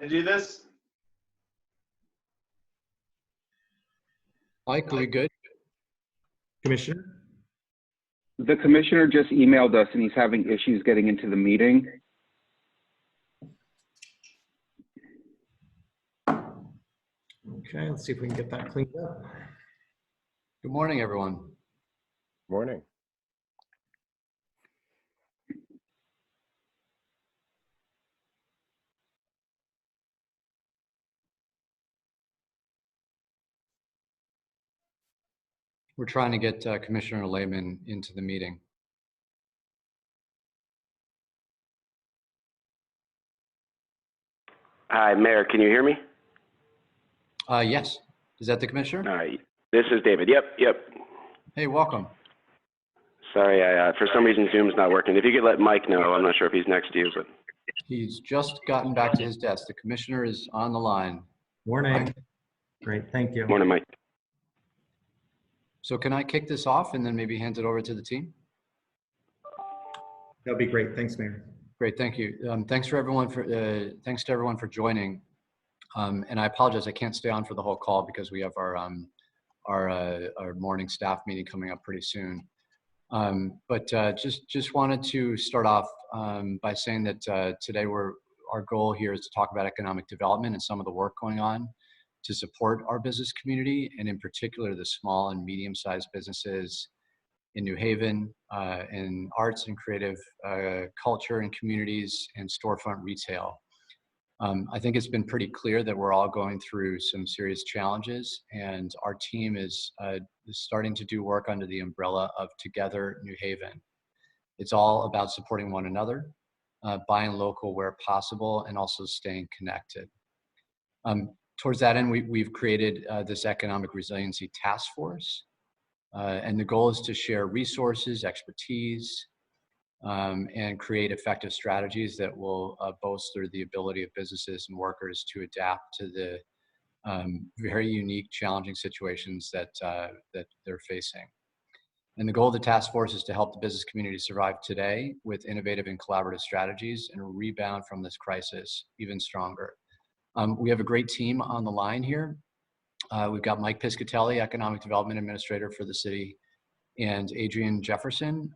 to do this? Mike, are we good? Commissioner? The commissioner just emailed us and he's having issues getting into the meeting. Okay, let's see if we can get that cleaned up. Good morning, everyone. Morning. We're trying to get Commissioner Lehman into the meeting. Hi, Mayor, can you hear me? Yes. Is that the commissioner? All right. This is David. Yep. Hey, welcome. Sorry, for some reason Zoom's not working. If you could let Mike know, I'm not sure if he's next to you, but. He's just gotten back to his desk. The commissioner is on the line. Morning. Great, thank you. Morning, Mike. So can I kick this off and then maybe hand it over to the team? That'd be great. Thanks, Mayor. Great, thank you. Thanks to everyone for joining. And I apologize, I can't stay on for the whole call because we have our morning staff meeting coming up pretty soon. But just wanted to start off by saying that today our goal here is to talk about economic development and some of the work going on to support our business community, and in particular the small and medium-sized businesses in New Haven, in arts and creative culture and communities, and storefront retail. I think it's been pretty clear that we're all going through some serious challenges, and our team is starting to do work under the umbrella of Together New Haven. It's all about supporting one another, buying local where possible, and also staying connected. Towards that end, we've created this economic resiliency task force, and the goal is to share resources, expertise, and create effective strategies that will bolster the ability of businesses and workers to adapt to the very unique, challenging situations that they're facing. And the goal of the task force is to help the business community survive today with innovative and collaborative strategies and rebound from this crisis even stronger. We have a great team on the line here. We've got Mike Piscitelli, Economic Development Administrator for the city, and Adriane Jefferson,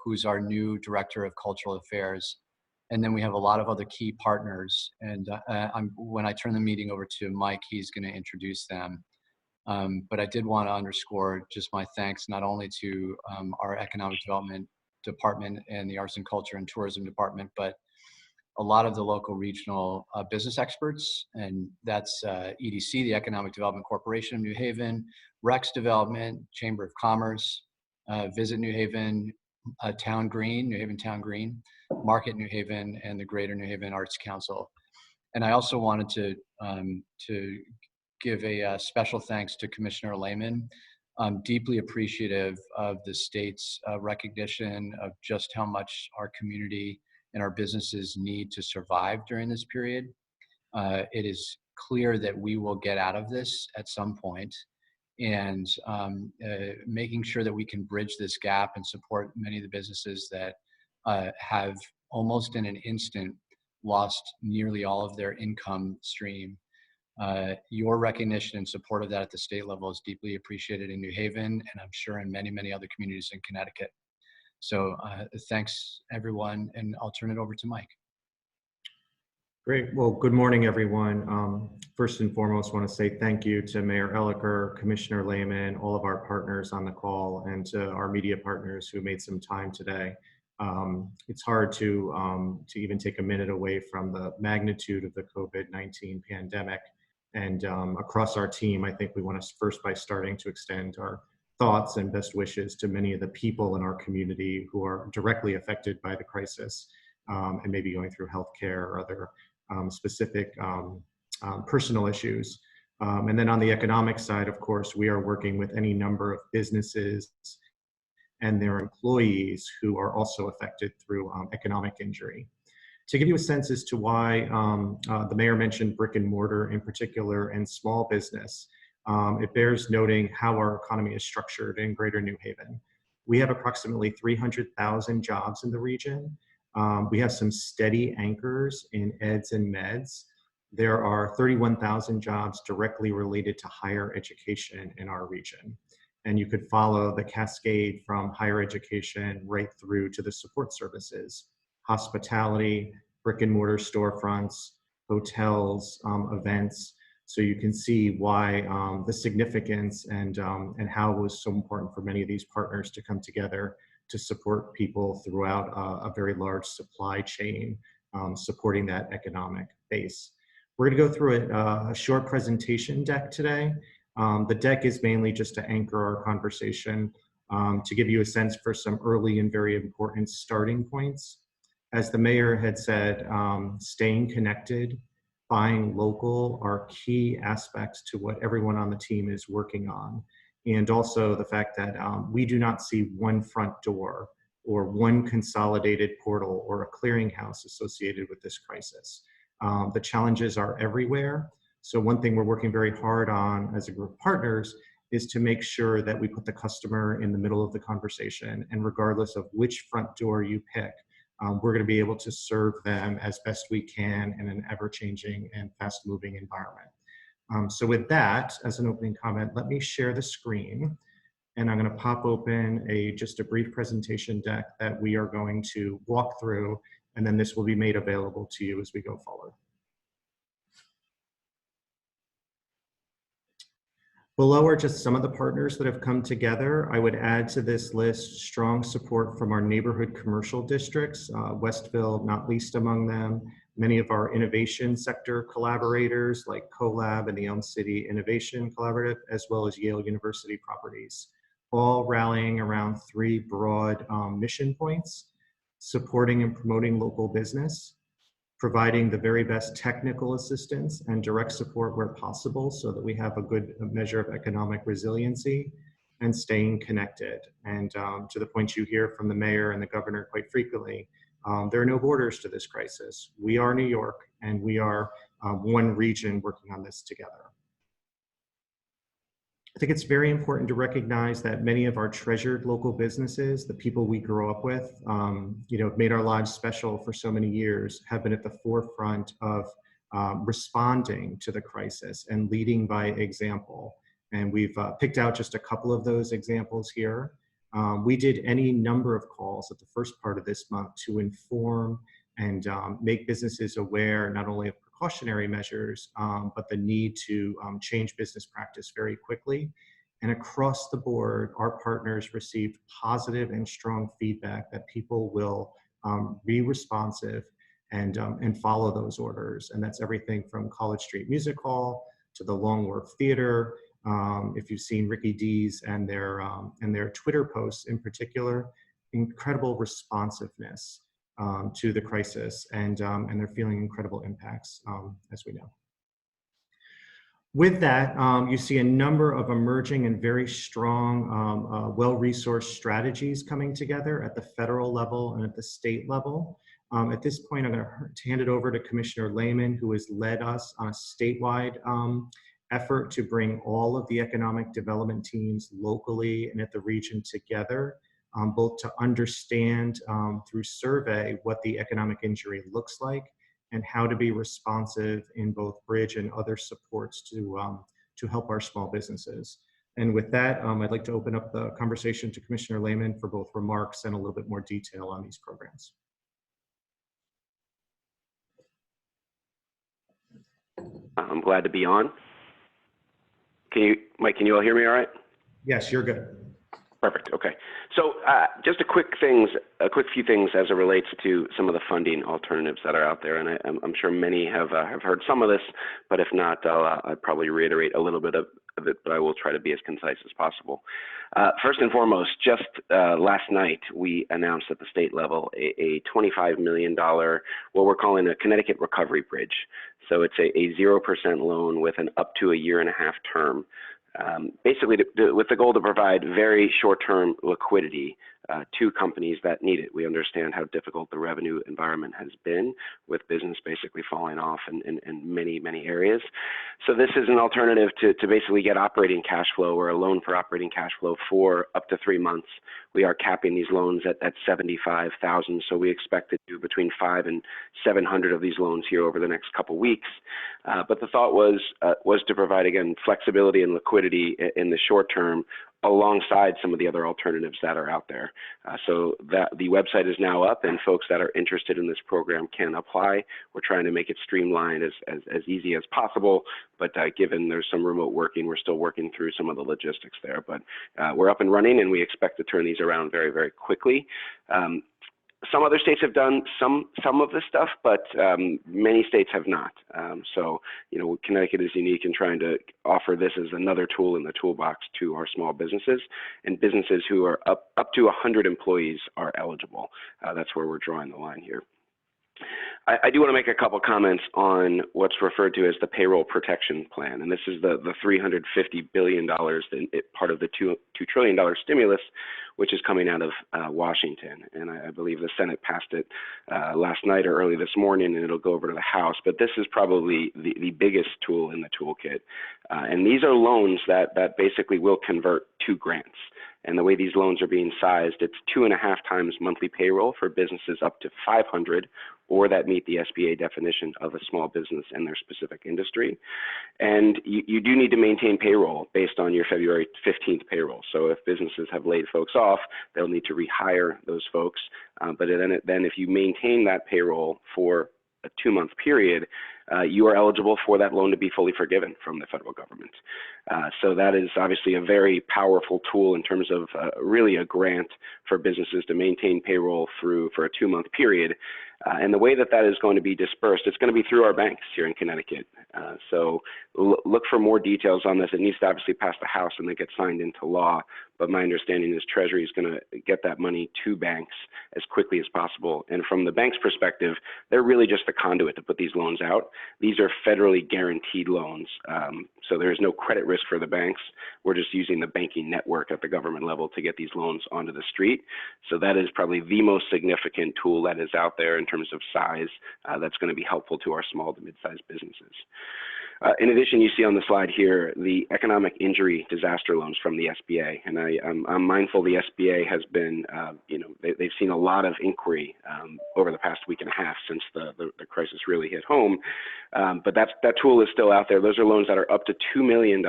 who's our new Director of Cultural Affairs. And then we have a lot of other key partners. And when I turn the meeting over to Mike, he's going to introduce them. But I did want to underscore just my thanks not only to our Economic Development Department and the Arts and Culture and Tourism Department, but a lot of the local regional business experts, and that's EDC, the Economic Development Corporation of New Haven, Rex Development, Chamber of Commerce, Visit New Haven, Town Green, New Haven Town Green, Market New Haven, and the Greater New Haven Arts Council. And I also wanted to give a special thanks to Commissioner Lehman. I'm deeply appreciative of the state's recognition of just how much our community and our businesses need to survive during this period. It is clear that we will get out of this at some point, and making sure that we can bridge this gap and support many of the businesses that have almost in an instant lost nearly all of their income stream. Your recognition and support of that at the state level is deeply appreciated in New Haven, and I'm sure in many, many other communities in Connecticut. So thanks, everyone, and I'll turn it over to Mike. Great. Well, good morning, everyone. First and foremost, I want to say thank you to Mayor Elicker, Commissioner Lehman, all of our partners on the call, and to our media partners who made some time today. It's hard to even take a minute away from the magnitude of the COVID-19 pandemic. And across our team, I think we want to first by starting to extend our thoughts and best wishes to many of the people in our community who are directly affected by the crisis, and maybe going through healthcare or other specific personal issues. And then on the economic side, of course, we are working with any number of businesses and their employees who are also affected through economic injury. To give you a sense as to why the mayor mentioned brick and mortar in particular and small business, it bears noting how our economy is structured in Greater New Haven. We have approximately 300,000 jobs in the region. We have some steady anchors in eds and meds, there are 31,000 jobs directly related to higher education in our region. And you could follow the cascade from higher education right through to the support services, hospitality, brick and mortar storefronts, hotels, events. So you can see why the significance and how it was so important for many of these partners to come together to support people throughout a very large supply chain, supporting that economic base. We're going to go through a short presentation deck today. The deck is mainly just to anchor our conversation, to give you a sense for some early and very important starting points. As the mayor had said, staying connected, buying local are key aspects to what everyone on the team is working on. And also the fact that we do not see one front door or one consolidated portal or a clearinghouse associated with this crisis. The challenges are everywhere. So one thing we're working very hard on as a group of partners is to make sure that we put the customer in the middle of the conversation. And regardless of which front door you pick, we're going to be able to serve them as best we can in an ever-changing and fast-moving environment. So with that, as an opening comment, let me share the screen. And I'm going to pop open just a brief presentation deck that we are going to walk through, and then this will be made available to you as we go forward. Below are just some of the partners that have come together. I would add to this list strong support from our neighborhood commercial districts, Westville not least among them, many of our innovation sector collaborators like CoLab and the Elm City Innovation Collaborative, as well as Yale University Properties, all rallying around three broad mission points: supporting and promoting local business, providing the very best technical assistance and direct support where possible so that we have a good measure of economic resiliency, and staying connected. And to the point you hear from the mayor and the governor quite frequently, there are no borders to this crisis. We are New York, and we are one region working on this together. I think it's very important to recognize that many of our treasured local businesses, the people we grew up with, made our lives special for so many years, have been at the forefront of responding to the crisis and leading by example. And we've picked out just a couple of those examples here. We did any number of calls at the first part of this month to inform and make businesses aware not only of precautionary measures, but the need to change business practice very quickly. And across the board, our partners received positive and strong feedback that people will be responsive and follow those orders. And that's everything from College Street Music Hall to the Long Wharf Theater. If you've seen Ricky D's and their Twitter posts in particular, incredible responsiveness to the crisis, and they're feeling incredible impacts, as we know. With that, you see a number of emerging and very strong, well-resourced strategies coming together at the federal level and at the state level. At this point, I'm going to hand it over to Commissioner Lehman, who has led us on a statewide effort to bring all of the economic development teams locally and at the region together, both to understand through survey what the economic injury looks like and how to be responsive in both bridge and other supports to help our small businesses. And with that, I'd like to open up the conversation to Commissioner Lehman for both remarks and a little bit more detail on these programs. I'm glad to be on. Mike, can you all hear me all right? Yes, you're good. Perfect. Okay. So just a quick few things as it relates to some of the funding alternatives that are out there, and I'm sure many have heard some of this, but if not, I'll probably reiterate a little bit of it, but I will try to be as concise as possible. First and foremost, just last night we announced at the state level a $25 million, what we're calling a Connecticut Recovery Bridge. So it's a 0% loan with an up to 1.5 year term. Basically with the goal to provide very short-term liquidity to companies that need it. We understand how difficult the revenue environment has been, with business basically falling off in many, many areas. So this is an alternative to basically get operating cash flow, or a loan for operating cash flow for up to 3 months. We are capping these loans at $75,000, so we expect to do between 500 and 700 of these loans here over the next couple weeks. But the thought was to provide, again, flexibility and liquidity in the short term, alongside some of the other alternatives that are out there. So that the website is now up, and folks that are interested in this program can apply. We're trying to make it streamlined as easy as possible, but given there's some remote working, we're still working through some of the logistics there. But we're up and running, and we expect to turn these around very, very quickly. Some other states have done some of this stuff, but many states have not. So, you know, Connecticut is unique in trying to offer this as another tool in the toolbox to our small businesses, and businesses who are up to 100 employees are eligible. That's where we're drawing the line here. I do want to make a couple comments on what's referred to as the payroll protection plan, and this is the $350 billion, part of the $2 trillion stimulus, which is coming out of Washington. And I believe the Senate passed it last night or early this morning, and it'll go over to the House. But this is probably the biggest tool in the toolkit. And these are loans that basically will convert to grants. And the way these loans are being sized, it's 2.5 times monthly payroll for businesses up to 500, or that meet the SBA definition of a small business in their specific industry. And you do need to maintain payroll based on your February 15th payroll. So if businesses have laid folks off, they'll need to rehire those folks. But then if you maintain that payroll for a 2-month period, you are eligible for that loan to be fully forgiven from the federal government. So that is obviously a very powerful tool in terms of really a grant for businesses to maintain payroll for a 2-month period. And the way that is going to be dispersed, it's going to be through our banks here in Connecticut. So look for more details on this. It needs to obviously pass the House and then get signed into law. But my understanding is Treasury is going to get that money to banks as quickly as possible. And from the bank's perspective, they're really just the conduit to put these loans out. These are federally guaranteed loans. So there is no credit risk for the banks. We're just using the banking network at the government level to get these loans onto the street. So that is probably the most significant tool that is out there in terms of size that's going to be helpful to our small to mid-sized businesses. In addition, you see on the slide here the economic injury disaster loans from the SBA, and I'm mindful the SBA has been, they've seen a lot of inquiry over the past week and a half since the crisis really hit home. But that tool is still out there. Those are loans that are up to $2 million,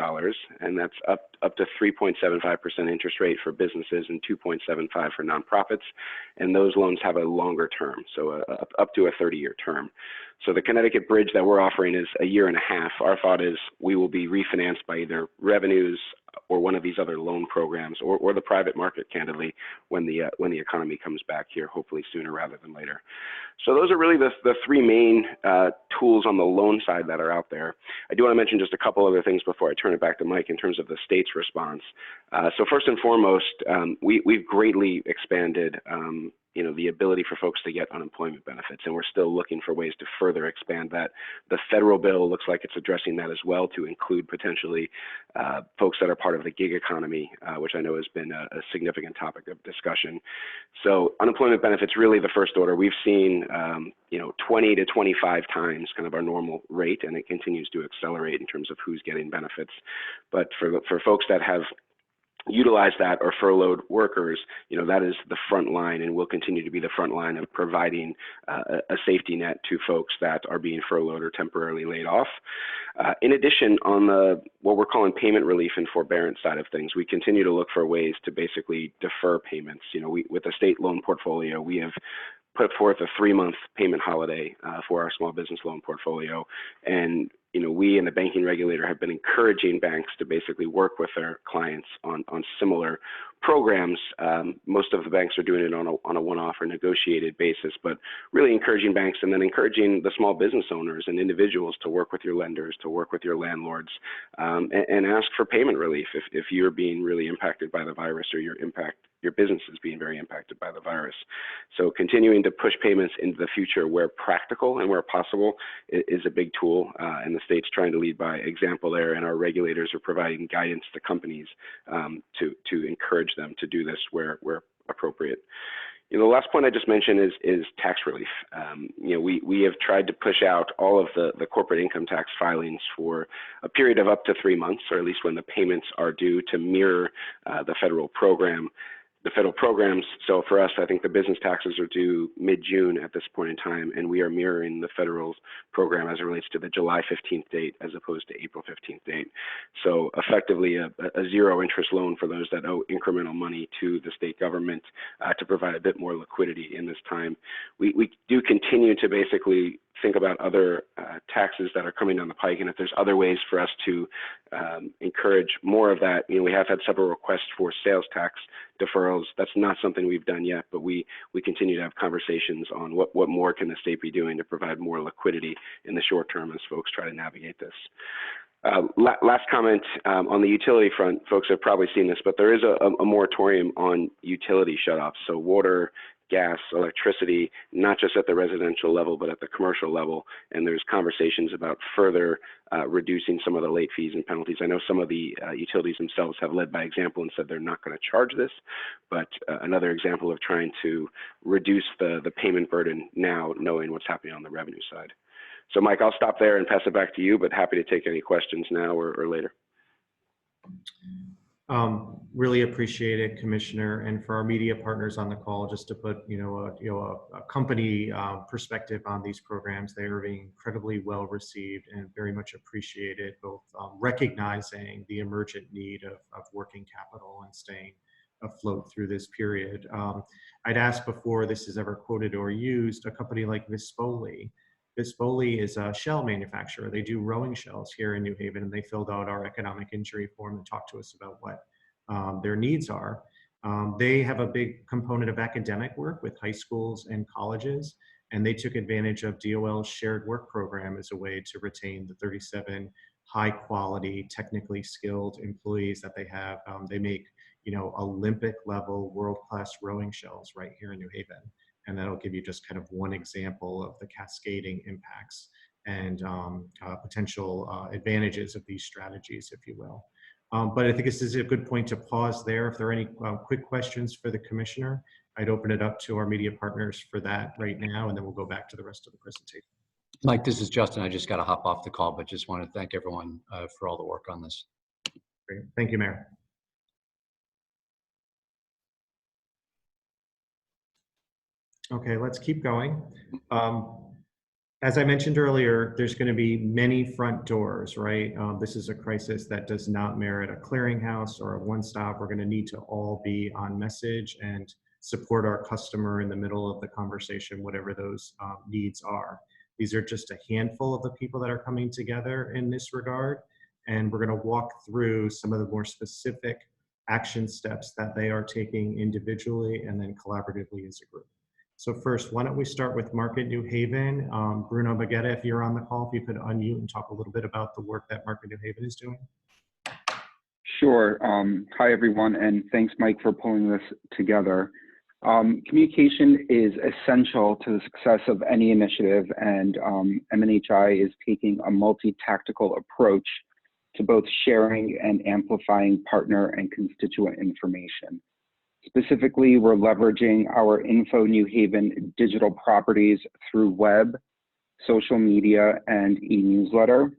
and that's up to 3.75% interest rate for businesses and 2.75% for nonprofits. And those loans have a longer term, so up to a 30-year term. So the Connecticut bridge that we're offering is a 1.5 years. Our thought is we will be refinanced by either revenues or one of these other loan programs, or the private market, candidly, when the economy comes back here, hopefully sooner rather than later. So those are really the 3 main tools on the loan side that are out there. I do want to mention just a couple other things before I turn it back to Mike in terms of the state's response. So first and foremost, we've greatly expanded the ability for folks to get unemployment benefits, and we're still looking for ways to further expand that. The federal bill looks like it's addressing that as well, to include potentially folks that are part of the gig economy, which I know has been a significant topic of discussion. So unemployment benefits, really the first order. We've seen 20 to 25 times kind of our normal rate, and it continues to accelerate in terms of who's getting benefits. But for folks that have utilize that or furloughed workers, that is the front line, and will continue to be the front line of providing a safety net to folks that are being furloughed or temporarily laid off. In addition, on what we're calling payment relief and forbearance side of things, we continue to look for ways to basically defer payments. With the state loan portfolio, we have put forth a 3-month payment holiday for our small business loan portfolio. And we and the banking regulator have been encouraging banks to basically work with their clients on similar programs. Most of the banks are doing it on a one-off or negotiated basis, but really encouraging banks, and then encouraging the small business owners and individuals to work with your lenders, to work with your landlords, and ask for payment relief if you're being really impacted by the virus, or your business is being very impacted by the virus. So continuing to push payments into the future where practical and where possible is a big tool, and the state's trying to lead by example there, and our regulators are providing guidance to companies to encourage them to do this where appropriate. You know, the last point I just mentioned is tax relief. You know, we have tried to push out all of the corporate income tax filings for a period of up to 3 months, or at least when the payments are due, to mirror the federal program. The federal programs, so for us, I think the business taxes are due mid-June at this point in time, and we are mirroring the federal program as it relates to the July 15th date as opposed to April 15th date. So effectively a zero interest loan for those that owe incremental money to the state government to provide a bit more liquidity in this time. We do continue to basically think about other taxes that are coming down the pike, and if there's other ways for us to encourage more of that. You know, we have had several requests for sales tax deferrals. That's not something we've done yet, but we continue to have conversations on what more can the state be doing to provide more liquidity in the short term as folks try to navigate this. Last comment on the utility front, folks have probably seen this, but there is a moratorium on utility shutoffs. So water, gas, electricity, not just at the residential level, but at the commercial level. And there's conversations about further reducing some of the late fees and penalties. I know some of the utilities themselves have led by example and said they're not going to charge this, but another example of trying to reduce the payment burden now, knowing what's happening on the revenue side. So Mike, I'll stop there and pass it back to you, but happy to take any questions now or later. Really appreciate it, Commissioner. And for our media partners on the call, just to put a company perspective on these programs, they are being incredibly well received and very much appreciated, both recognizing the emergent need of working capital and staying afloat through this period. I'd asked before this is ever quoted or used, a company like Piscitelli. Piscitelli is a shell manufacturer. They do rowing shells here in New Haven, and they filled out our economic injury form and talked to us about what their needs are. They have a big component of academic work with high schools and colleges, and they took advantage of DOL's shared work program as a way to retain the 37 high quality, technically skilled employees that they have. They make, Olympic level world-class rowing shells right here in New Haven. And that'll give you just kind of one example of the cascading impacts and potential advantages of these strategies, if you will. But I think this is a good point to pause there. If there are any quick questions for the Commissioner, I'd open it up to our media partners for that right now, and then we'll go back to the rest of the presentation. Mike, this is Justin. I just got to hop off the call, but just want to thank everyone for all the work on this. Great. Thank you, Mayor. Okay, let's keep going. As I mentioned earlier, there's going to be many front doors, right? This is a crisis that does not merit a clearinghouse or a one-stop. We're going to need to all be on message and support our customer in the middle of the conversation, whatever those needs are. These are just a handful of the people that are coming together in this regard, and we're going to walk through some of the more specific action steps that they are taking individually and then collaboratively as a group. So first, why don't we start with Market New Haven. Bruno, Baggetta, if you're on the call, if you could unmute and talk a little bit about the work that Market New Haven is doing. Sure. Hi, everyone, and thanks, Mike, for pulling this together. Communication is essential to the success of any initiative, and MNHI is taking a multi-tactical approach to both sharing and amplifying partner and constituent information. Specifically, we're leveraging our Info New Haven digital properties through web, social media, and e-newsletter.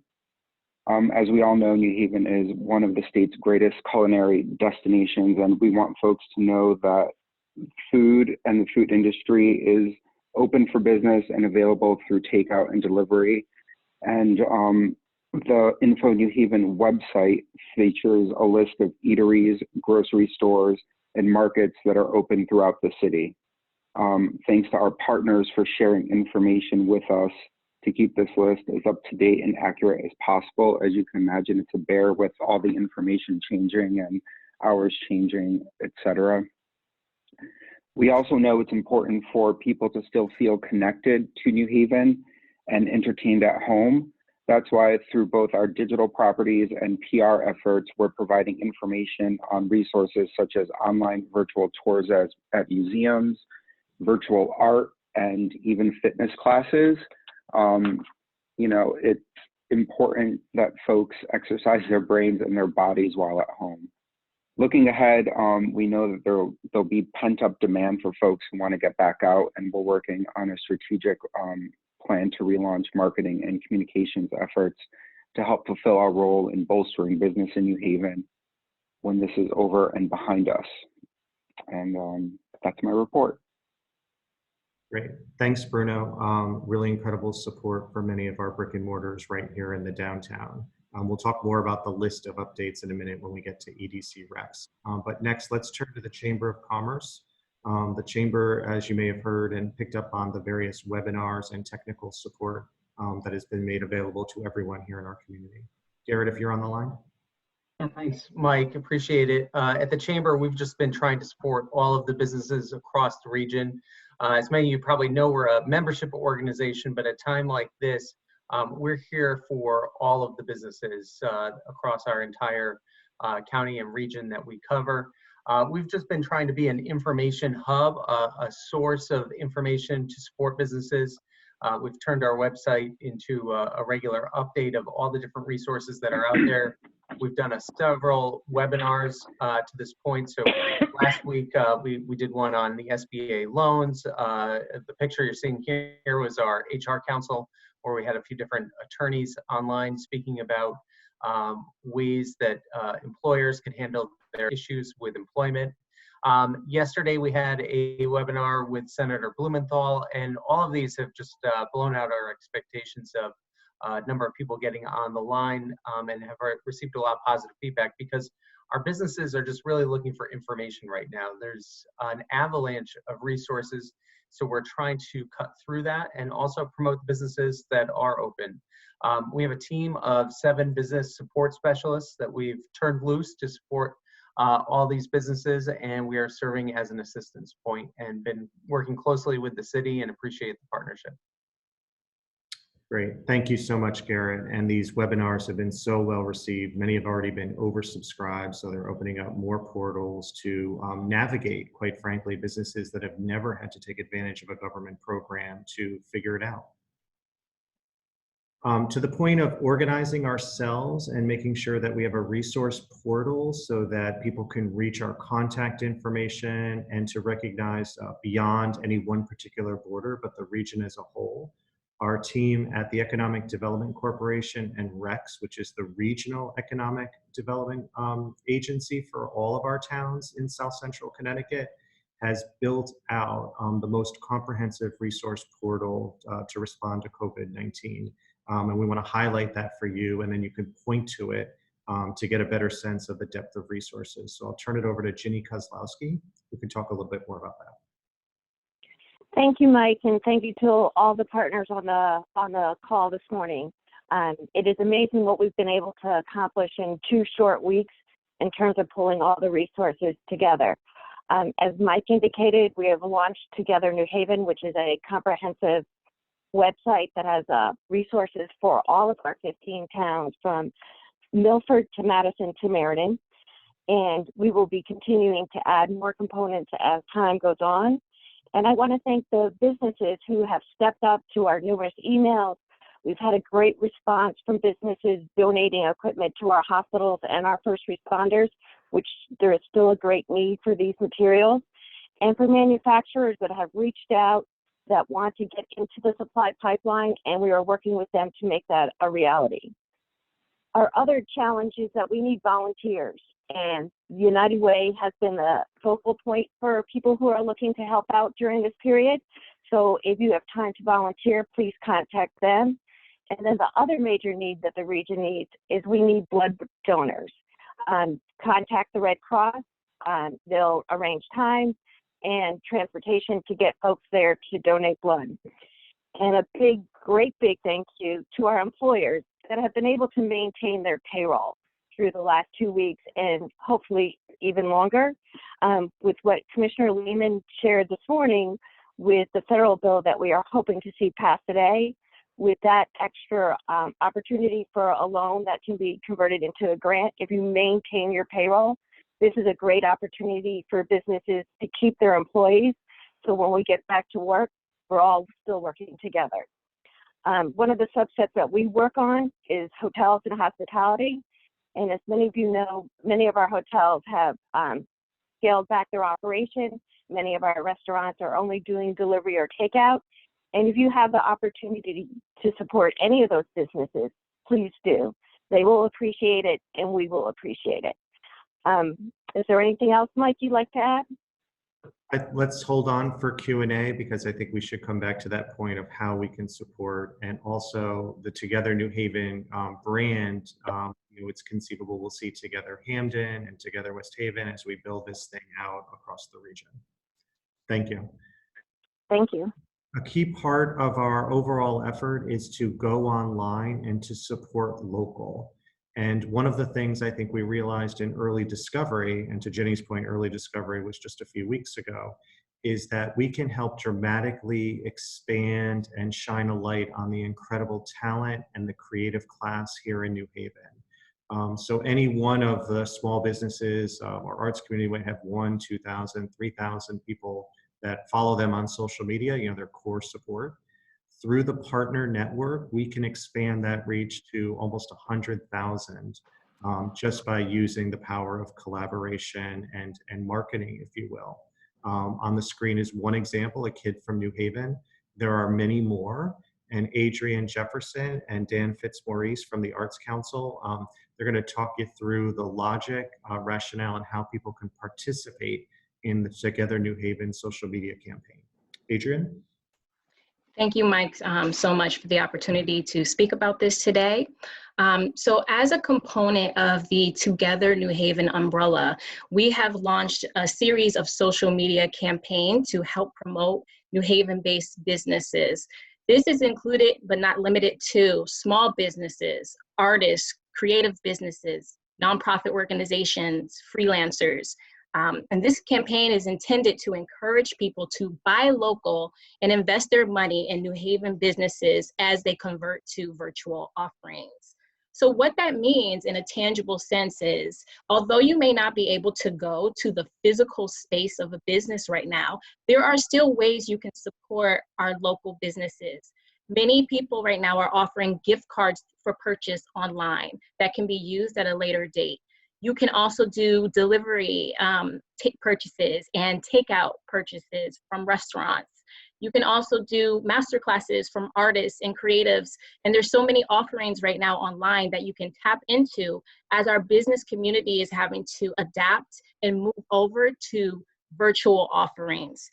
As we all know, New Haven is one of the state's greatest culinary destinations, and we want folks to know that food and the food industry is open for business and available through takeout and delivery. And the Info New Haven website features a list of eateries, grocery stores, and markets that are open throughout the city. Thanks to our partners for sharing information with us to keep this list as up to date and accurate as possible. As you can imagine, it's a bear with all the information changing and hours changing, etc. We also know it's important for people to still feel connected to New Haven and entertained at home. That's why through both our digital properties and PR efforts, we're providing information on resources such as online virtual tours at museums, virtual art, and even fitness classes. It's important that folks exercise their brains and their bodies while at home. Looking ahead, we know that there'll be pent-up demand for folks who want to get back out, and we're working on a strategic plan to relaunch marketing and communications efforts to help fulfill our role in bolstering business in New Haven when this is over and behind us. And that's my report. Great. Thanks, Bruno. Really incredible support for many of our brick and mortars right here in the downtown. We'll talk more about the list of updates in a minute when we get to EDC Rex. But next, let's turn to the Chamber of Commerce. The Chamber, as you may have heard and picked up on, the various webinars and technical support that has been made available to everyone here in our community. Garrett, if you're on the line. Thanks, Mike. Appreciate it. At the Chamber, we've just been trying to support all of the businesses across the region. As many of you probably know, we're a membership organization, but at a time like this, we're here for all of the businesses across our entire county and region that we cover. We've just been trying to be an information hub, a source of information to support businesses. We've turned our website into a regular update of all the different resources that are out there. We've done several webinars to this point. So last week, we did one on the SBA loans. The picture you're seeing here was our HR council, where we had a few different attorneys online speaking about ways that employers can handle their issues with employment. Yesterday, we had a webinar with Senator Blumenthal, and all of these have just blown out our expectations of number of people getting on the line, and have received a lot of positive feedback, because our businesses are just really looking for information right now. There's an avalanche of resources, so we're trying to cut through that and also promote businesses that are open. We have a team of 7 business support specialists that we've turned loose to support all these businesses, and we are serving as an assistance point and been working closely with the city and appreciate the partnership. Great. Thank you so much, Garrett. And these webinars have been so well received. Many have already been oversubscribed, so they're opening up more portals to navigate, quite frankly, businesses that have never had to take advantage of a government program to figure it out. To the point of organizing ourselves and making sure that we have a resource portal so that people can reach our contact information, and to recognize beyond any one particular border, but the region as a whole. Our team at the Economic Development Corporation and REX, which is the Regional Economic Development Agency for all of our towns in South Central Connecticut, has built out the most comprehensive resource portal to respond to COVID-19. And we want to highlight that for you, and then you can point to it to get a better sense of the depth of resources. So I'll turn it over to Ginny Kozlowski, who can talk a little bit more about that. Thank you, Mike, and thank you to all the partners on the call this morning. It is amazing what we've been able to accomplish in 2 short weeks in terms of pulling all the resources together. As Mike indicated, we have launched Together New Haven, which is a comprehensive website that has resources for all of our 15 towns, from Milford to Madison to Meriden. And we will be continuing to add more components as time goes on. And I want to thank the businesses who have stepped up to our numerous emails. We've had a great response from businesses donating equipment to our hospitals and our first responders, which there is still a great need for these materials. And for manufacturers that have reached out, that want to get into the supply pipeline, and we are working with them to make that a reality. Our other challenge is that we need volunteers, and United Way has been the focal point for people who are looking to help out during this period. So if you have time to volunteer, please contact them. And then the other major need that the region needs is we need blood donors. Contact the Red Cross. They'll arrange time and transportation to get folks there to donate blood. And a great big thank you to our employers that have been able to maintain their payroll through the last 2 weeks, and hopefully even longer, with what Commissioner Lehman shared this morning with the federal bill that we are hoping to see passed today. With that extra opportunity for a loan that can be converted into a grant if you maintain your payroll, this is a great opportunity for businesses to keep their employees. So when we get back to work, we're all still working together. One of the subsets that we work on is hotels and hospitality. And as many of you know, many of our hotels have scaled back their operation. Many of our restaurants are only doing delivery or takeout. And if you have the opportunity to support any of those businesses, please do. They will appreciate it, and we will appreciate it. Is there anything else, Mike, you'd like to add? Let's hold on for Q&A because I think we should come back to that point of how we can support, and also the Together New Haven brand. It's conceivable we'll see Together Hamden and Together West Haven as we build this thing out across the region. Thank you. Thank you. A key part of our overall effort is to go online and to support local. And one of the things I think we realized in early discovery, and to Ginny's point, early discovery was just a few weeks ago, is that we can help dramatically expand and shine a light on the incredible talent and the creative class here in New Haven. So any one of the small businesses or arts community might have 1, 2,000, 3,000 people that follow them on social media, their core support. Through the partner network, we can expand that reach to almost 100,000 just by using the power of collaboration and marketing, if you will. On the screen is one example, a kid from New Haven. There are many more, and Adriane Jefferson and Dan Fitzmaurice from the Arts Council, they're going to talk you through the logic, rationale, and how people can participate in the Together New Haven social media campaign. Adriane? Thank you, Mike, so much for the opportunity to speak about this today. So as a component of the Together New Haven umbrella, we have launched a series of social media campaigns to help promote New Haven-based businesses. This is included, but not limited to, small businesses, artists, creative businesses, nonprofit organizations, freelancers. And this campaign is intended to encourage people to buy local and invest their money in New Haven businesses as they convert to virtual offerings. So what that means in a tangible sense is, although you may not be able to go to the physical space of a business right now, there are still ways you can support our local businesses. Many people right now are offering gift cards for purchase online that can be used at a later date. You can also do delivery purchases and takeout purchases from restaurants. You can also do masterclasses from artists and creatives. And there's so many offerings right now online that you can tap into as our business community is having to adapt and move over to virtual offerings.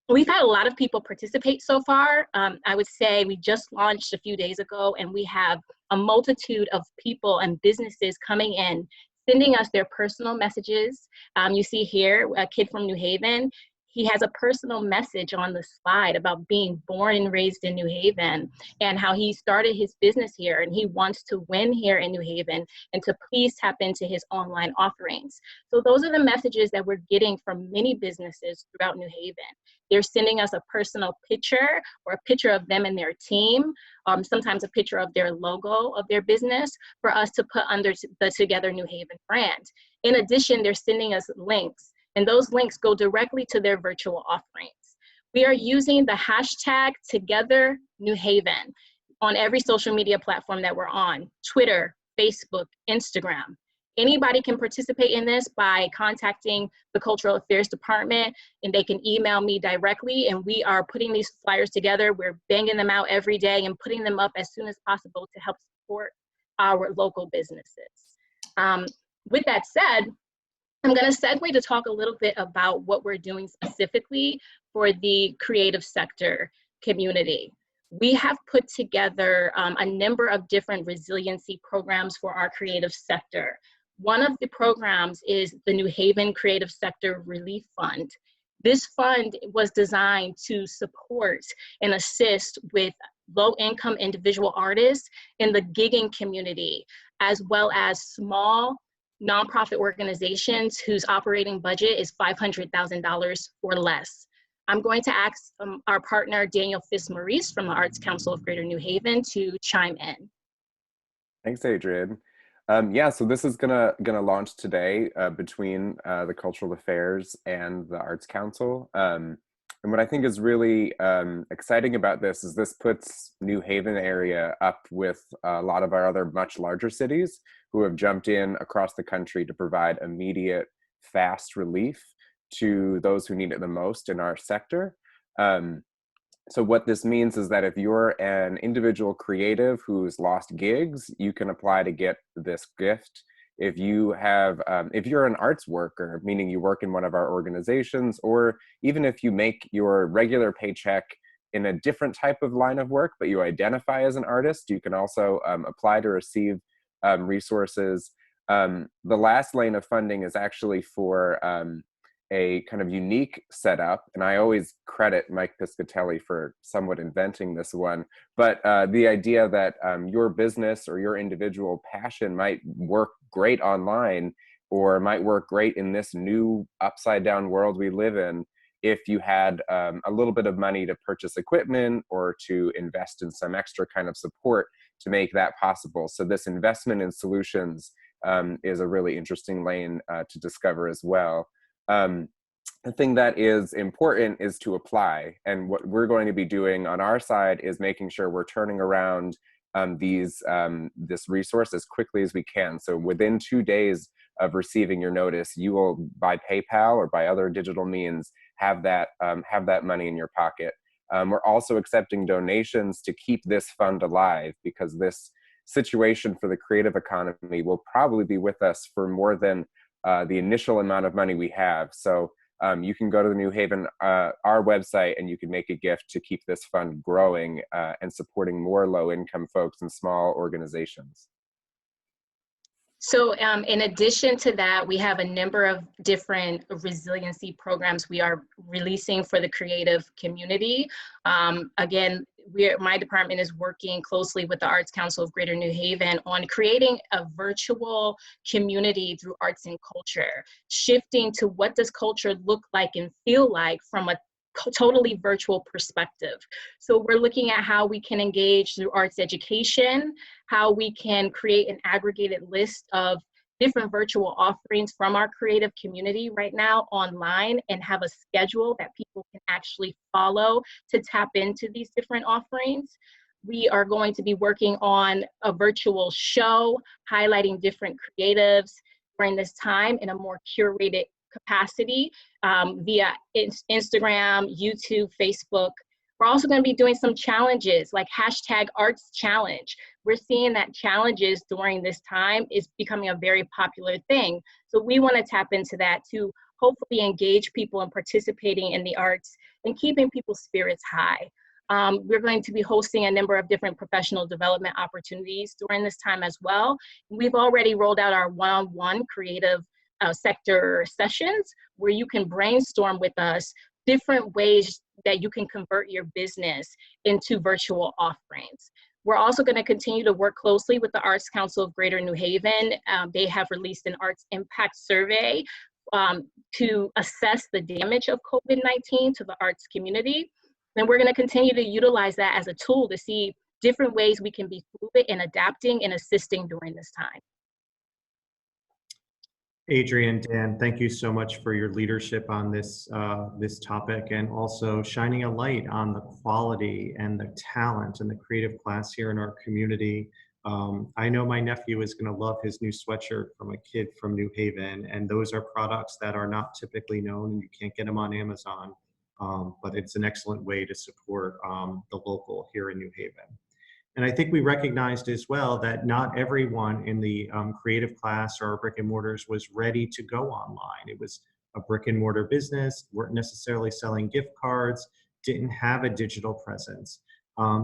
We've had a lot of people participate so far. I would say we just launched a few days ago, and we have a multitude of people and businesses coming in, sending us their personal messages. You see here, a kid from New Haven, he has a personal message on the slide about being born and raised in New Haven and how he started his business here and he wants to win here in New Haven and to please tap into his online offerings. So those are the messages that we're getting from many businesses throughout New Haven. They're sending us a personal picture or a picture of them and their team, sometimes a picture of their logo of their business for us to put under the Together New Haven brand. In addition, they're sending us links, and those links go directly to their virtual offerings. We are using the hashtag Together New Haven on every social media platform that we're on: Twitter, Facebook, Instagram. Anybody can participate in this by contacting the Cultural Affairs Department, and they can email me directly, and we are putting these flyers together. We're banging them out every day and putting them up as soon as possible to help support our local businesses. With that said, I'm going to segue to talk a little bit about what we're doing specifically for the creative sector community. We have put together a number of different resiliency programs for our creative sector. One of the programs is the New Haven Creative Sector Relief Fund. This fund was designed to support and assist with low-income individual artists in the gigging community, as well as small nonprofit organizations whose operating budget is $500,000 or less. I'm going to ask our partner, Daniel Fitzmaurice from the Arts Council of Greater New Haven, to chime in. Thanks, Adriane. Yeah, so this is gonna launch today between the Cultural Affairs and the Arts Council. And what I think is really exciting about this is this puts New Haven area up with a lot of our other much larger cities who have jumped in across the country to provide immediate, fast relief to those who need it the most in our sector. So what this means is that if you're an individual creative who's lost gigs, you can apply to get this gift. If you have, if you're an arts worker, meaning you work in one of our organizations, or even if you make your regular paycheck in a different type of line of work, but you identify as an artist, you can also apply to receive resources. The last lane of funding is actually for a kind of unique setup, and I always credit Mike Piscitelli for somewhat inventing this one, but the idea that your business or your individual passion might work great online or might work great in this new upside down world we live in if you had a little bit of money to purchase equipment or to invest in some extra kind of support to make that possible. So this investment in solutions is a really interesting lane to discover as well. The thing that is important is to apply. And what we're going to be doing on our side is making sure we're turning around this resource as quickly as we can. So within 2 days of receiving your notice, you will, by PayPal or by other digital means, have that money in your pocket. We're also accepting donations to keep this fund alive, because this situation for the creative economy will probably be with us for more than the initial amount of money we have. So you can go to the New Haven, our website, and you can make a gift to keep this fund growing and supporting more low-income folks and small organizations. So in addition to that, we have a number of different resiliency programs we are releasing for the creative community. Again, my department is working closely with the Arts Council of Greater New Haven on creating a virtual community through arts and culture, shifting to what does culture look like and feel like from a totally virtual perspective. So we're looking at how we can engage through arts education, how we can create an aggregated list of different virtual offerings from our creative community right now online, and have a schedule that people can actually follow to tap into these different offerings. We are going to be working on a virtual show highlighting different creatives during this time in a more curated capacity via Instagram, YouTube, Facebook. We're also going to be doing some challenges like #ArtsChallenge. We're seeing that challenges during this time is becoming a very popular thing. So we want to tap into that to hopefully engage people in participating in the arts and keeping people's spirits high. We're going to be hosting a number of different professional development opportunities during this time as well. We've already rolled out our one-on-one creative sector sessions where you can brainstorm with us different ways that you can convert your business into virtual offerings. We're also going to continue to work closely with the Arts Council of Greater New Haven. They have released an arts impact survey to assess the damage of COVID-19 to the arts community. And we're going to continue to utilize that as a tool to see different ways we can be fluid in adapting and assisting during this time. Adriane, Dan, thank you so much for your leadership on this this topic, and also shining a light on the quality and the talent and the creative class here in our community. I know my nephew is going to love his new sweatshirt from a kid from New Haven, and those are products that are not typically known, and you can't get them on Amazon, but it's an excellent way to support the local here in New Haven. And I think we recognized as well that not everyone in the creative class or brick and mortars was ready to go online. It was a brick and mortar business, weren't necessarily selling gift cards, didn't have a digital presence.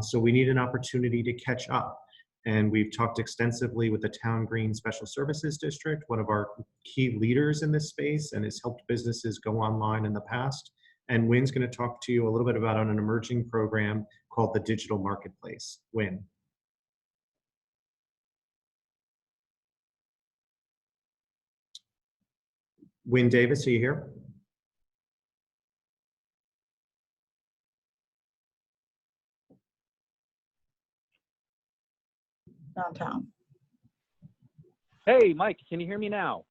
So we need an opportunity to catch up. And we've talked extensively with the Town Green Special Services District, one of our key leaders in this space, and has helped businesses go online in the past. And Wynn's going to talk to you a little bit about an emerging program called the Digital Marketplace. Wynn. Wynn Davis, are you here? Downtown. Hey, Mike, can you hear me now?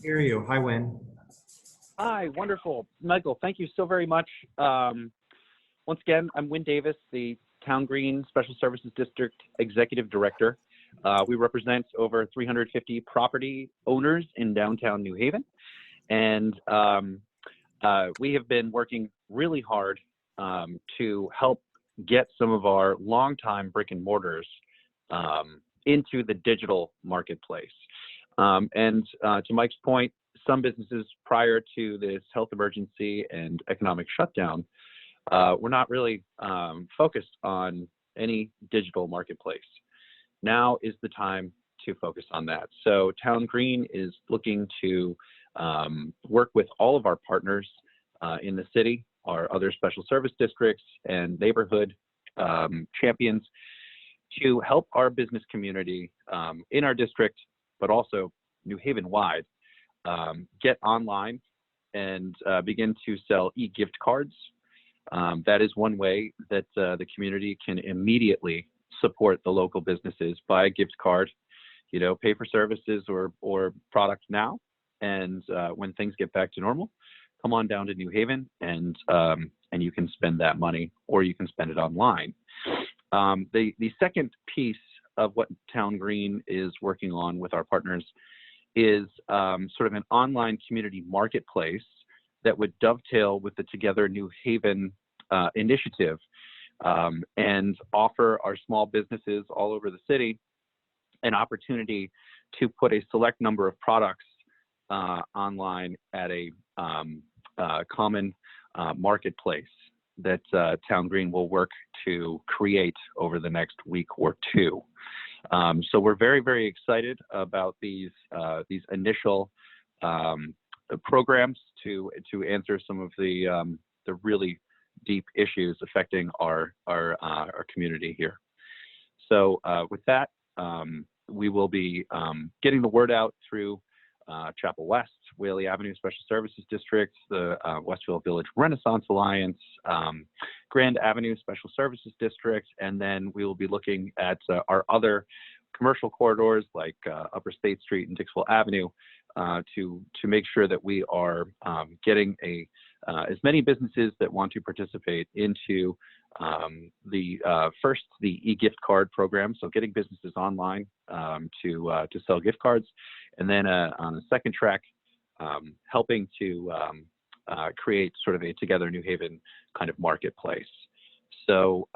Hear you. Hi, Wynn. Hi, wonderful. Michael, thank you so very much. Once again, I'm Wynn Davis, the Town Green Special Services District Executive Director. We represent over 350 property owners in downtown New Haven. And we have been working really hard to help get some of our longtime brick and mortars into the digital marketplace. And to Mike's point, some businesses prior to this health emergency and economic shutdown were not really focused on any digital marketplace. Now is the time to focus on that. So Town Green is looking to work with all of our partners in the city, our other special service districts and neighborhood champions to help our business community in our district, but also New Haven-wide, get online and begin to sell e-gift cards. That is one way that the community can immediately support the local businesses. Buy a gift card, you know, pay for services or products now, and when things get back to normal, come on down to New Haven and you can spend that money, or you can spend it online. The second piece of what Town Green is working on with our partners is sort of an online community marketplace that would dovetail with the Together New Haven initiative and offer our small businesses all over the city an opportunity to put a select number of products online at a common marketplace that Town Green will work to create over the next week or two. So we're very, very excited about these initial programs to answer some of the really deep issues affecting our community here. So with that, we will be getting the word out through Chapel West, Whaley Avenue Special Services District, the Westfield Village Renaissance Alliance, Grand Avenue Special Services District, and then we will be looking at our other commercial corridors like Upper State Street and Dixville Avenue to make sure that we are getting as many businesses that want to participate into the e-gift card program. So getting businesses online to sell gift cards, and then on the second track, helping to create sort of a Together New Haven kind of marketplace. So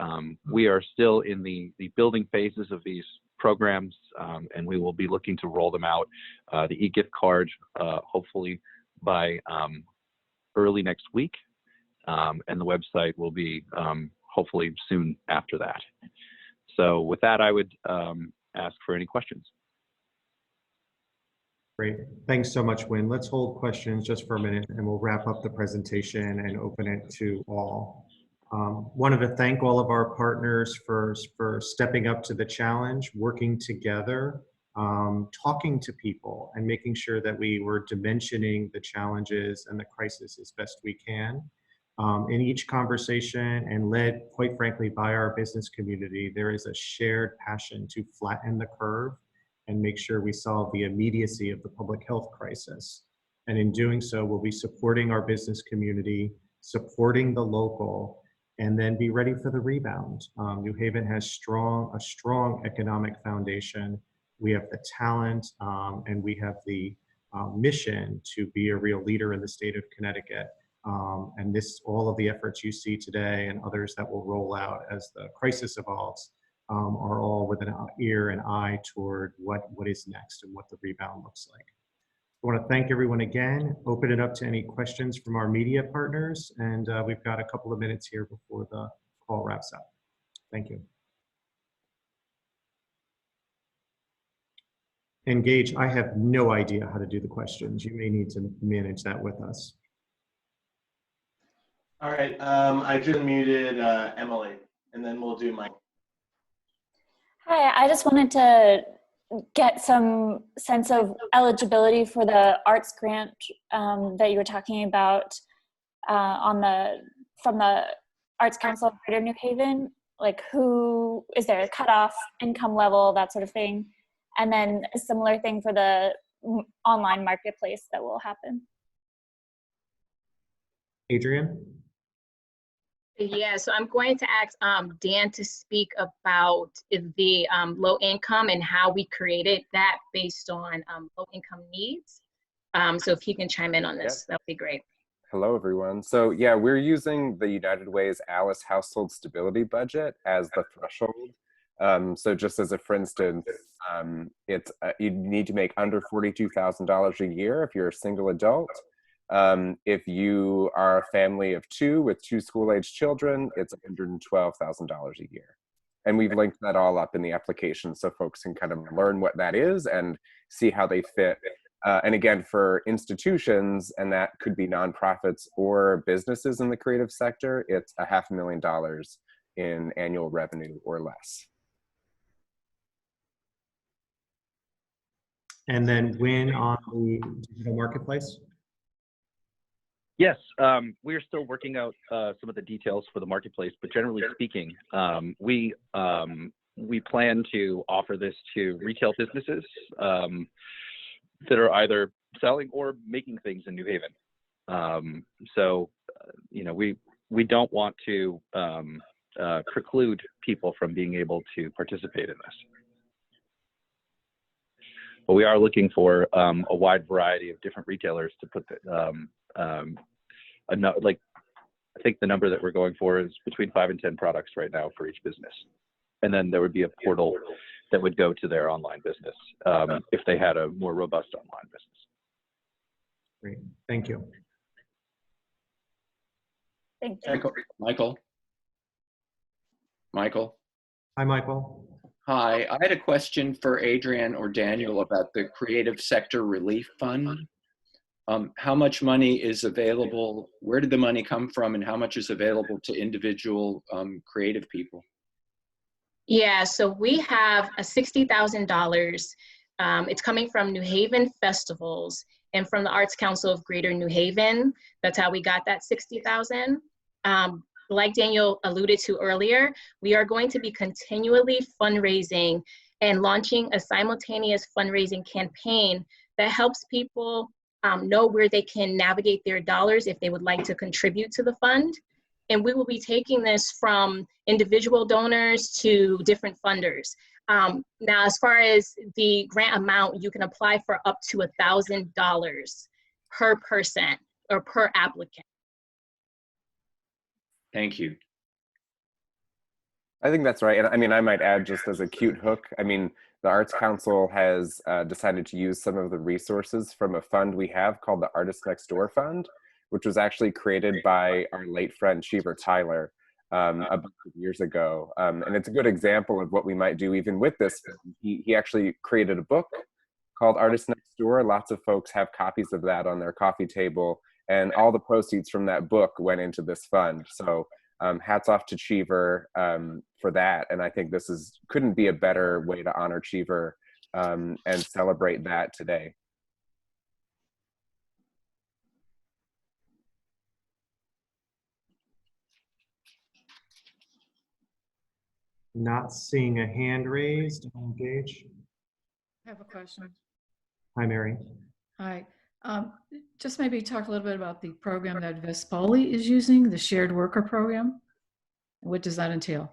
we are still in the building phases of these programs, and we will be looking to roll them out, the e-gift card, hopefully by early next week, and the website will be hopefully soon after that. So with that, I would ask for any questions. Great. Thanks so much, Wynn. Let's hold questions just for a minute and we'll wrap up the presentation and open it to all. Wanted to thank all of our partners for stepping up to the challenge, working together, talking to people and making sure that we were dimensioning the challenges and the crisis as best we can. In each conversation, and led, quite frankly, by our business community, there is a shared passion to flatten the curve and make sure we solve the immediacy of the public health crisis. And in doing so, we'll be supporting our business community, supporting the local, and then be ready for the rebound. New Haven has a strong economic foundation. We have the talent, and we have the mission to be a real leader in the state of Connecticut. And all of the efforts you see today and others that will roll out as the crisis evolves are all with an ear and eye toward what is next and what the rebound looks like. I want to thank everyone again, open it up to any questions from our media partners, and we've got a couple of minutes here before the call wraps up. Thank you. Engage, I have no idea how to do the questions. You may need to manage that with us. All right, I just muted Emily, and then we'll do Mike. Hi, I just wanted to get some sense of eligibility for the arts grant that you were talking about from the Arts Council of Greater New Haven. Like, who is there a cutoff income level, that sort of thing, and then a similar thing for the online marketplace that will happen. Adriane? Yeah, so I'm going to ask Dan to speak about the low income and how we created that based on low income needs. So if he can chime in on this, that would be great. Hello, everyone. So yeah, we're using the United Way's Alice Household Stability Budget as the threshold. So just as a for instance, it's you need to make under $42,000 a year if you're a single adult. If you are a family of two with two school-age children, it's $112,000 a year. And we've linked that all up in the application so folks can kind of learn what that is and see how they fit. And again, for institutions, and that could be nonprofits or businesses in the creative sector, it's $500,000 in annual revenue or less. And then Win on the digital marketplace? Yes, we are still working out some of the details for the marketplace, but generally speaking, we plan to offer this to retail businesses that are either selling or making things in New Haven. So, you know, we don't want to preclude people from being able to participate in this. But we are looking for a wide variety of different retailers to put the, like, I think the number that we're going for is between 5 and 10 products right now for each business. And then there would be a portal that would go to their online business if they had a more robust online business. Great, thank you. Thank you. Michael. Hi, Michael. Hi, I had a question for Adriane or Daniel about the Creative Sector Relief Fund. How much money is available? Where did the money come from, and how much is available to individual creative people? Yeah, so we have a $60,000. It's coming from New Haven festivals and from the Arts Council of Greater New Haven. That's how we got that $60,000. Like Daniel alluded to earlier, we are going to be continually fundraising and launching a simultaneous fundraising campaign that helps people know where they can navigate their dollars if they would like to contribute to the fund. And we will be taking this from individual donors to different funders. Now, as far as the grant amount, you can apply for up to $1,000 per person or per applicant. Thank you. I think that's right. And I mean, I might add just as a cute hook, I mean, the Arts Council has decided to use some of the resources from a fund we have called the Artist Next Door Fund, which was actually created by our late friend Cheever Tyler a bunch of years ago. And it's a good example of what we might do even with this film. He actually created a book called Artist Next Door. Lots of folks have copies of that on their coffee table, and all the proceeds from that book went into this fund. So hats off to Cheever for that. And I think this couldn't be a better way to honor Cheever and celebrate that today. Not seeing a hand raised. Engage. I have a question. Hi, Mary. Hi. Just maybe talk a little bit about the program that Vespoli is using, the shared worker program. What does that entail?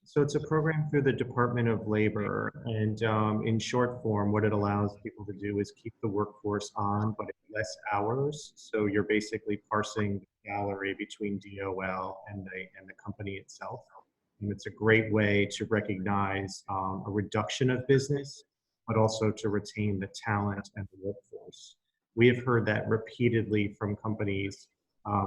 So it's a program through the Department of Labor, and in short form, what it allows people to do is keep the workforce on, but at less hours. So you're basically parsing the salary between DOL and the company itself. And it's a great way to recognize a reduction of business, but also to retain the talent and the workforce. We have heard that repeatedly from companies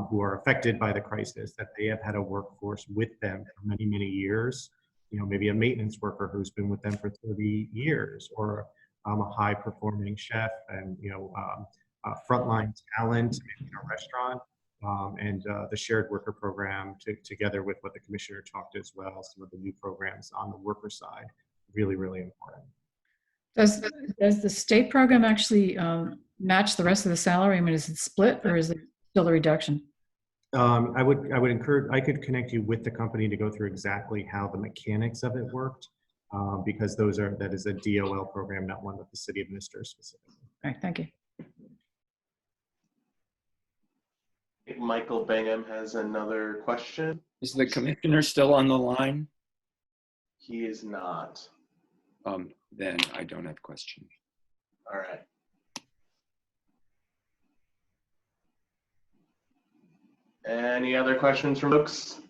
who are affected by the crisis, that they have had a workforce with them for many, many years. You know, maybe a maintenance worker who's been with them for 30 years, or a high performing chef and, you know, frontline talent in a restaurant. And the shared worker program together with what the commissioner talked as well, some of the new programs on the worker side, really, really important. Does the state program actually match the rest of the salary? I mean, is it split, or is it still a reduction? I would encourage, I could connect you with the company to go through exactly how the mechanics of it worked, because that is a DOL program, not one that the city administers specifically. All right, thank you. think Michael Bingham has another question. Is the commissioner still on the line? He is not. Then I don't have questions. All right. Any other questions from folks?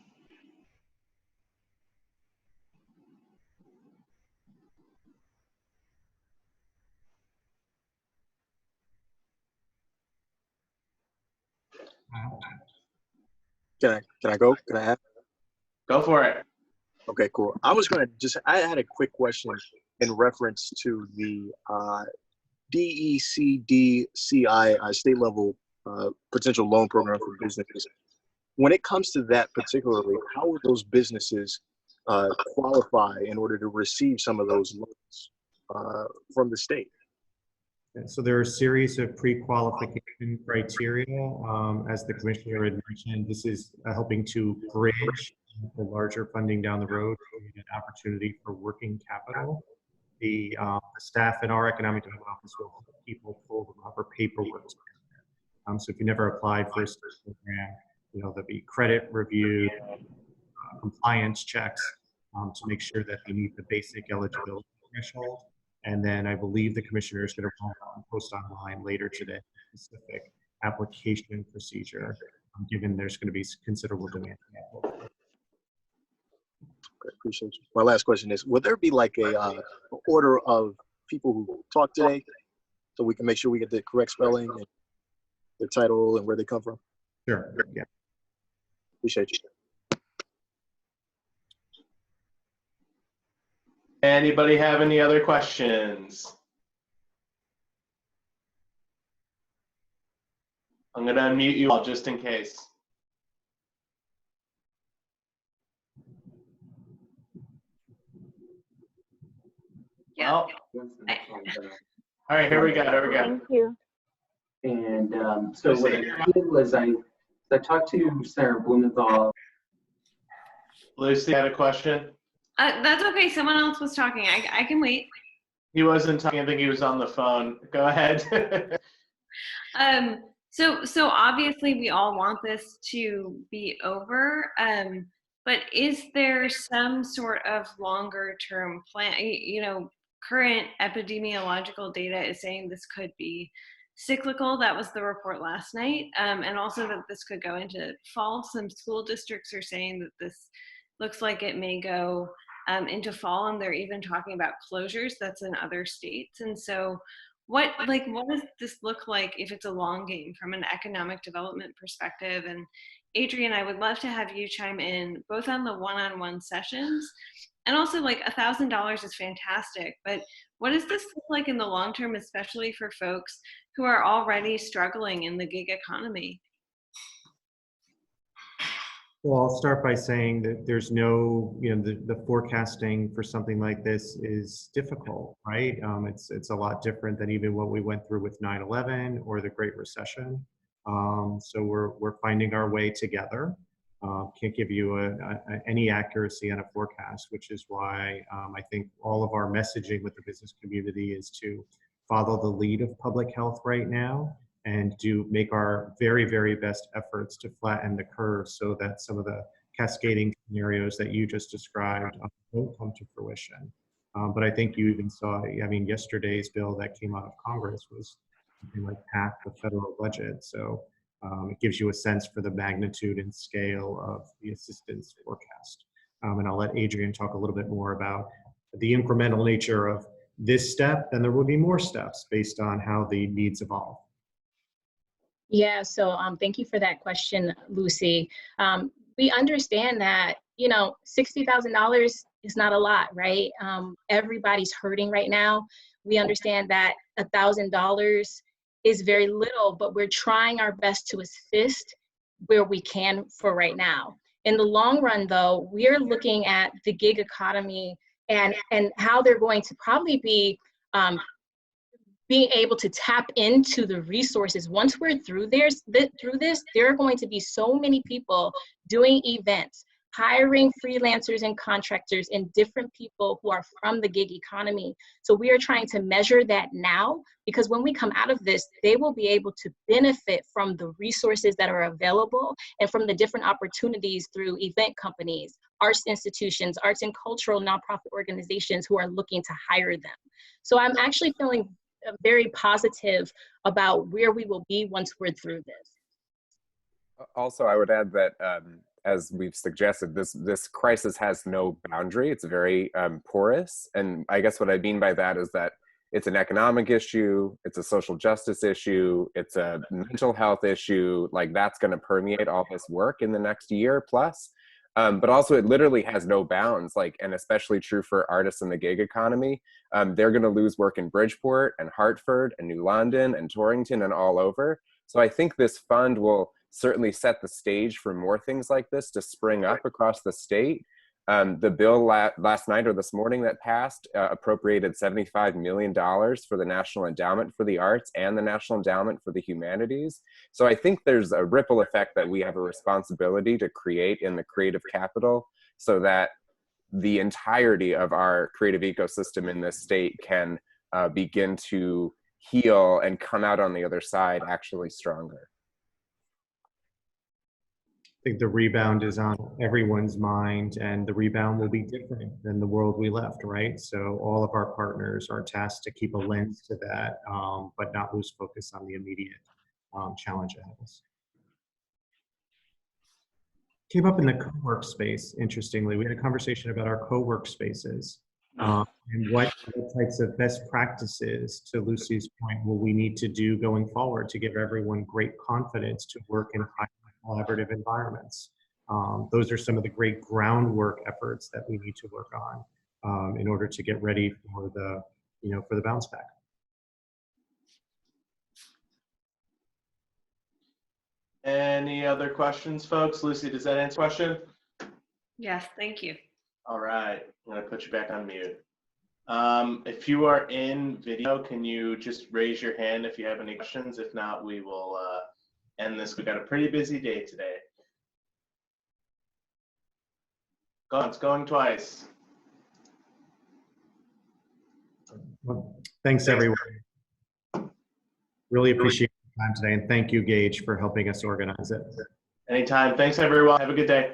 Can I go? Can I have? Go for it. Okay, cool. I had a quick question in reference to the DECDCI state level potential loan program for businesses. When it comes to that particularly, how would those businesses qualify in order to receive some of those loans from the state? So there are a series of pre-qualification criteria. As the commissioner had mentioned, this is helping to bridge the larger funding down the road, create an opportunity for working capital. The staff in our economic development office will help people pull the proper paperwork. So if you never applied for a state program, there'll be credit review, compliance checks to make sure that they meet the basic eligibility threshold. And then I believe the commissioner is going to post online later today a specific application procedure, given there's going to be considerable demand. Okay, appreciate you. My last question is, would there be like a order of people who talk today so we can make sure we get the correct spelling and their title and where they come from? Sure, yeah. Appreciate you. Anybody have any other questions? I'm going to unmute you all just in case. Yeah. Well, all right, here we go. Thank you. And so what I did was I talked to Sarah Blumenthal. Lucy had a question. That's okay. Someone else was talking. I can wait. He wasn't talking. I think he was on the phone. Go ahead. So obviously we all want this to be over. But is there some sort of longer term plan? Current epidemiological data is saying this could be cyclical. That was the report last night. And also that this could go into fall. Some school districts are saying that this looks like it may go into fall, and they're even talking about closures. That's in other states. And so what does this look like if it's a long game from an economic development perspective? And Adriane, I would love to have you chime in both on the one-on-one sessions, and also like $1,000 is fantastic, but what does this look like in the long term, especially for folks who are already struggling in the gig economy? Well, I'll start by saying that there's no, the forecasting for something like this is difficult, right? It's a lot different than even what we went through with 9/11 or the Great Recession. So we're finding our way together. Can't give you any accuracy on a forecast, which is why I think all of our messaging with the business community is to follow the lead of public health right now and do make our very, very best efforts to flatten the curve so that some of the cascading scenarios that you just described don't come to fruition. But I think you even saw, yesterday's bill that came out of Congress was something like half the federal budget. So it gives you a sense for the magnitude and scale of the assistance forecast. And I'll let Adriane talk a little bit more about the incremental nature of this step, and there will be more steps based on how the needs evolve. Yeah, so thank you for that question, Lucy. We understand that, $60,000 is not a lot, right? Everybody's hurting right now. We understand that $1,000 is very little, but we're trying our best to assist where we can for right now. In the long run, though, we're looking at the gig economy and how they're going to probably be being able to tap into the resources. Once we're through this, there are going to be so many people doing events, hiring freelancers and contractors and different people who are from the gig economy. So we are trying to measure that now, because when we come out of this, they will be able to benefit from the resources that are available and from the different opportunities through event companies, arts institutions, arts and cultural nonprofit organizations who are looking to hire them. So I'm actually feeling very positive about where we will be once we're through this. Also, I would add that as we've suggested, this crisis has no boundary. It's very porous. And I guess what I mean by that is that it's an economic issue, it's a social justice issue, it's a mental health issue. Like, that's going to permeate all this work in the next year plus. But also it literally has no bounds, like, and especially true for artists in the gig economy. They're going to lose work in Bridgeport and Hartford and New London and Torrington and all over. So I think this fund will certainly set the stage for more things like this to spring up across the state. The bill last night or this morning that passed appropriated $75 million for the National Endowment for the Arts and the National Endowment for the Humanities. So I think there's a ripple effect that we have a responsibility to create in the creative capital so that the entirety of our creative ecosystem in this state can begin to heal and come out on the other side actually stronger. I think the rebound is on everyone's mind, and the rebound will be different than the world we left, right? So all of our partners are tasked to keep a lens to that, but not lose focus on the immediate challenge ahead of us. Came up in the co-work space, interestingly. We had a conversation about our co-work spaces and what types of best practices, to Lucy's point, will we need to do going forward to give everyone great confidence to work in high collaborative environments. Those are some of the great groundwork efforts that we need to work on in order to get ready for the, for the bounce back. Any other questions, folks? Lucy, does that answer the question? Yes, thank you. All right, I'm gonna put you back on mute. If you are in video, can you just raise your hand if you have any questions? If not, we will end this. We've got a pretty busy day today. It's going twice. Well, thanks everyone. Really appreciate your time today, and thank you, Gage, for helping us organize it. Anytime. Thanks everyone. Have a good day.